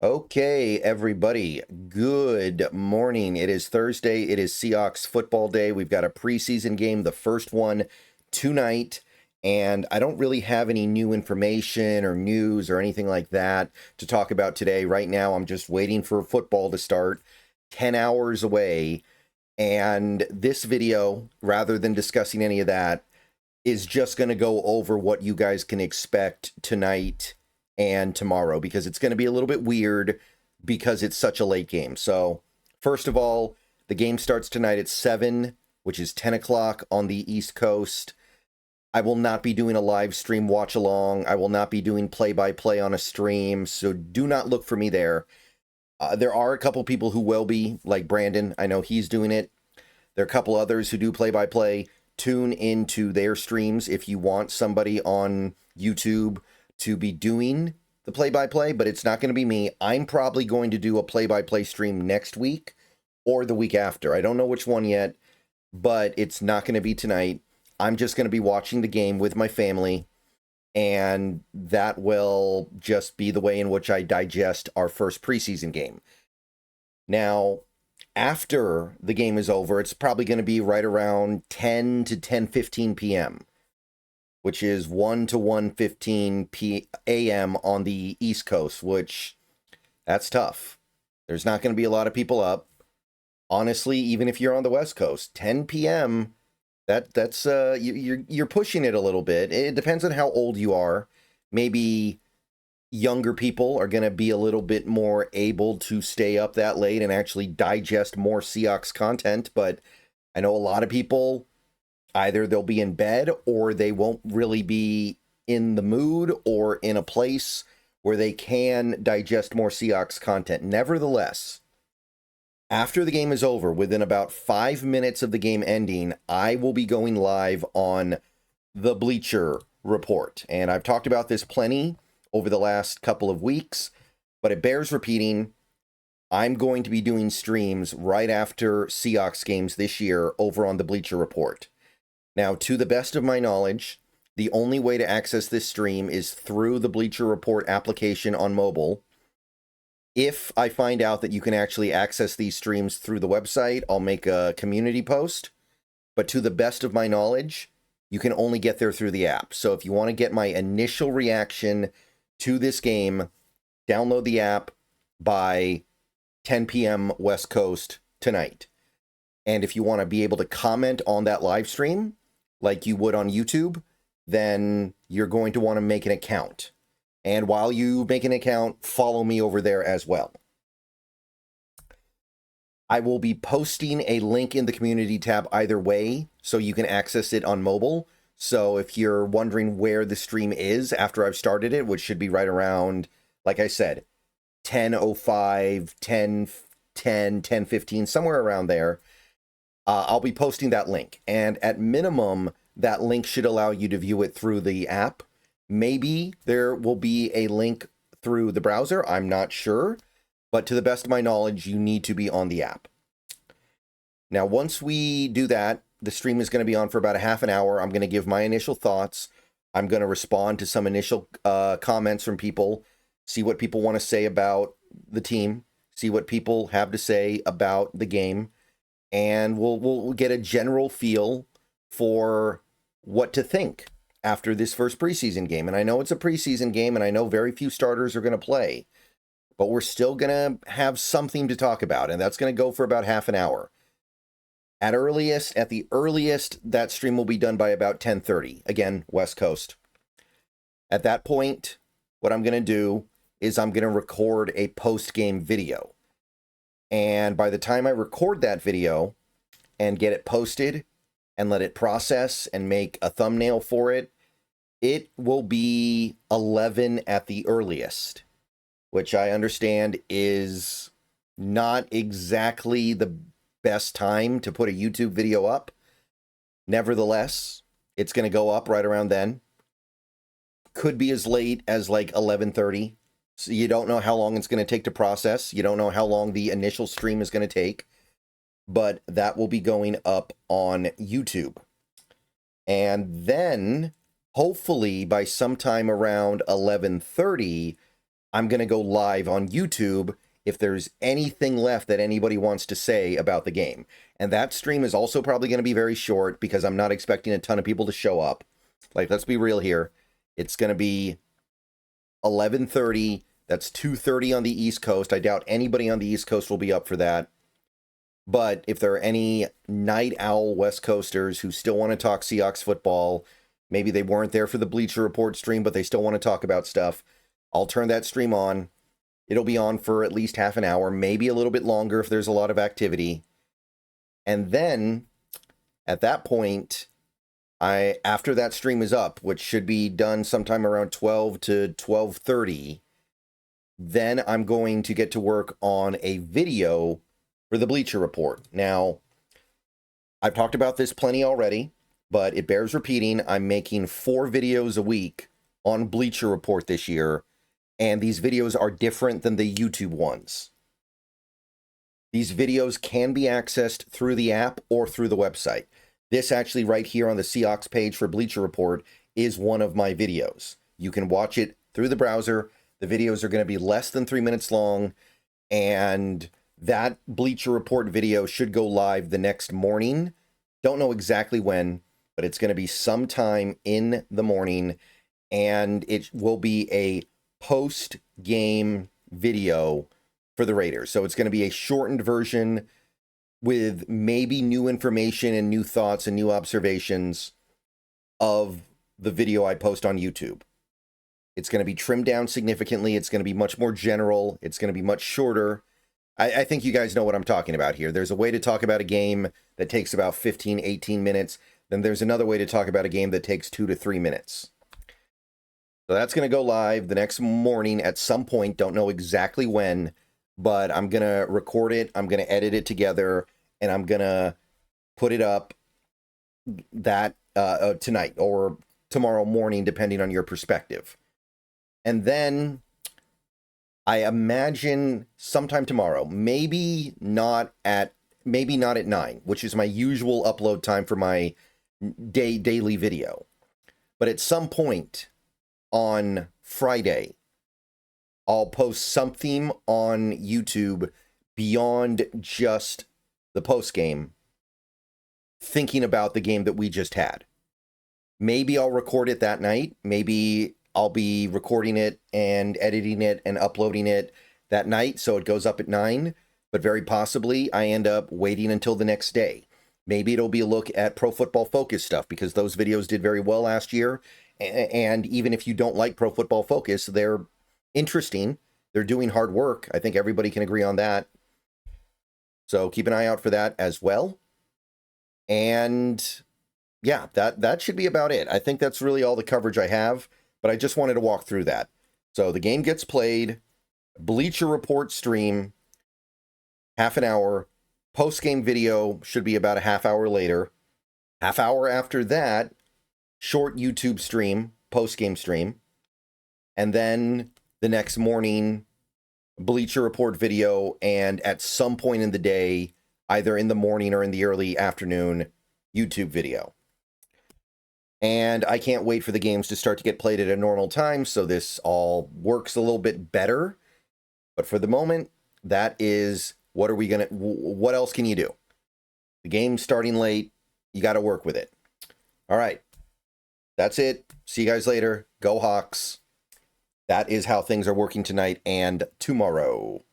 Okay, everybody, good morning. It is Thursday. It is Seahawks football day. We've got a preseason game, the first one tonight, and I don't really have any new information or news or anything like that to talk about today. Right now, I'm just waiting for football to start, 10 hours away, and this video, rather than discussing any of that, is just going to go over what you guys can expect tonight and tomorrow, because it's going to be a little bit weird because it's such a late game. So first of all, the game starts tonight at 7, which is 10 o'clock on the East Coast. I will not be doing a live stream watch along. I will not be doing play-by-play on a stream, so do not look for me there. There are a couple people who will be, like Brandon. I know he's doing it. There are a couple others who do play-by-play. Tune into their streams if you want somebody on YouTube to be doing the play-by-play, but it's not going to be me. I'm probably going to do a play-by-play stream next week or the week after. I don't know which one yet, but it's not going to be tonight. I'm just going to be watching the game with my family, and that will just be the way in which I digest our first preseason game. Now, after the game is over, it's probably going to be right around 10 to 10:15 p.m., which is 1 to 1:15 a.m. on the East Coast, which, that's tough. There's not going to be a lot of people up. Honestly, even if you're on the West Coast, 10 p.m., that's you're pushing it a little bit. It depends on how old you are. Maybe younger people are going to be a little bit more able to stay up that late and actually digest more Seahawks content, but I know a lot of people, either they'll be in bed or they won't really be in the mood or in a place where they can digest more Seahawks content. Nevertheless, after the game is over, within about 5 minutes of the game ending, I will be going live on the Bleacher Report. And I've talked about this plenty over the last couple of weeks, but it bears repeating. I'm going to be doing streams right after Seahawks games this year over on the Bleacher Report. Now, to the best of my knowledge, the only way to access this stream is through the Bleacher Report application on mobile. If I find out that you can actually access these streams through the website, I'll make a community post. But to the best of my knowledge, you can only get there through the app. So if you want to get my initial reaction to this game, download the app by 10 p.m. West Coast tonight. And if you want to be able to comment on that live stream, like you would on YouTube, then you're going to want to make an account. And while you make an account, follow me over there as well. I will be posting a link in the community tab either way, so you can access it on mobile. So if you're wondering where the stream is after I've started it, which should be right around, like I said, 10:05, 10:10, 10:15, somewhere around there, I'll be posting that link. And at minimum, that link should allow you to view it through the app. Maybe there will be a link through the browser. I'm not sure. But to the best of my knowledge, you need to be on the app. Now, once we do that, the stream is going to be on for about a half an hour. I'm going to give my initial thoughts. I'm going to respond to some initial comments from people, see what people want to say about the team, see what people have to say about the game, and we'll get a general feel for what to think after this first preseason game. And I know it's a preseason game, and I know very few starters are going to play, but we're still going to have something to talk about, and that's going to go for about half an hour. At the earliest, that stream will be done by about 10:30. Again, West Coast. At that point, what I'm going to do is I'm going to record a post-game video. And by the time I record that video and get it posted and let it process and make a thumbnail for it, it will be 11 at the earliest, which I understand is not exactly the best time to put a YouTube video up. Nevertheless, it's going to go up right around then. Could be as late as like 11:30. So you don't know how long it's going to take to process. You don't know how long the initial stream is going to take. But that will be going up on YouTube. And then, hopefully, by sometime around 11:30, I'm going to go live on YouTube if there's anything left that anybody wants to say about the game. And that stream is also probably going to be very short because I'm not expecting a ton of people to show up. Like, let's be real here. It's going to be 11:30. That's 2:30 on the East Coast. I doubt anybody on the East Coast will be up for that. But if there are any night owl West Coasters who still want to talk Seahawks football, maybe they weren't there for the Bleacher Report stream, but they still want to talk about stuff, I'll turn that stream on. It'll be on for at least half an hour, maybe a little bit longer if there's a lot of activity. And then, at that point, after that stream is up, which should be done sometime around 12 to 12:30, then I'm going to get to work on a video for the Bleacher Report. Now, I've talked about this plenty already, but it bears repeating. I'm making 4 videos a week on Bleacher Report this year, and these videos are different than the YouTube ones. These videos can be accessed through the app or through the website. This actually right here on the Seahawks page for Bleacher Report is one of my videos. You can watch it through the browser. The videos are going to be less than 3 minutes long, and that Bleacher Report video should go live the next morning. Don't know exactly when, but it's going to be sometime in the morning, and it will be a post-game video for the Raiders. So it's going to be a shortened version with maybe new information and new thoughts and new observations of the video I post on YouTube. It's going to be trimmed down significantly. It's going to be much more general. It's going to be much shorter. I think you guys know what I'm talking about here. There's a way to talk about a game that takes about 15, 18 minutes. Then there's another way to talk about a game that takes 2 to 3 minutes. So that's going to go live the next morning at some point. Don't know exactly when, but I'm going to record it. I'm going to edit it together, and I'm going to put it up that tonight or tomorrow morning, depending on your perspective. And then I imagine sometime tomorrow, maybe not at 9, which is my usual upload time for my daily video. But at some point on Friday, I'll post something on YouTube beyond just the post game, thinking about the game that we just had. Maybe I'll record it that night. Maybe I'll be recording it and editing it and uploading it that night, so it goes up at 9. But very possibly, I end up waiting until the next day. Maybe it'll be a look at Pro Football Focus stuff, because those videos did very well last year. And even if you don't like Pro Football Focus, they're interesting. They're doing hard work. I think everybody can agree on that. So keep an eye out for that as well. And yeah, that should be about it. I think that's really all the coverage I have, but I just wanted to walk through that. So the game gets played, Bleacher Report stream, half an hour, post-game video should be about a half hour later. Half hour after that, short YouTube stream, post-game stream. And then the next morning, Bleacher Report video, and at some point in the day, either in the morning or in the early afternoon, YouTube video. And I can't wait for the games to start to get played at a normal time, so this all works a little bit better. But for the moment, that is what else can you do? The game's starting late. You got to work with it. All right. That's it. See you guys later. Go Hawks. That is how things are working tonight and tomorrow.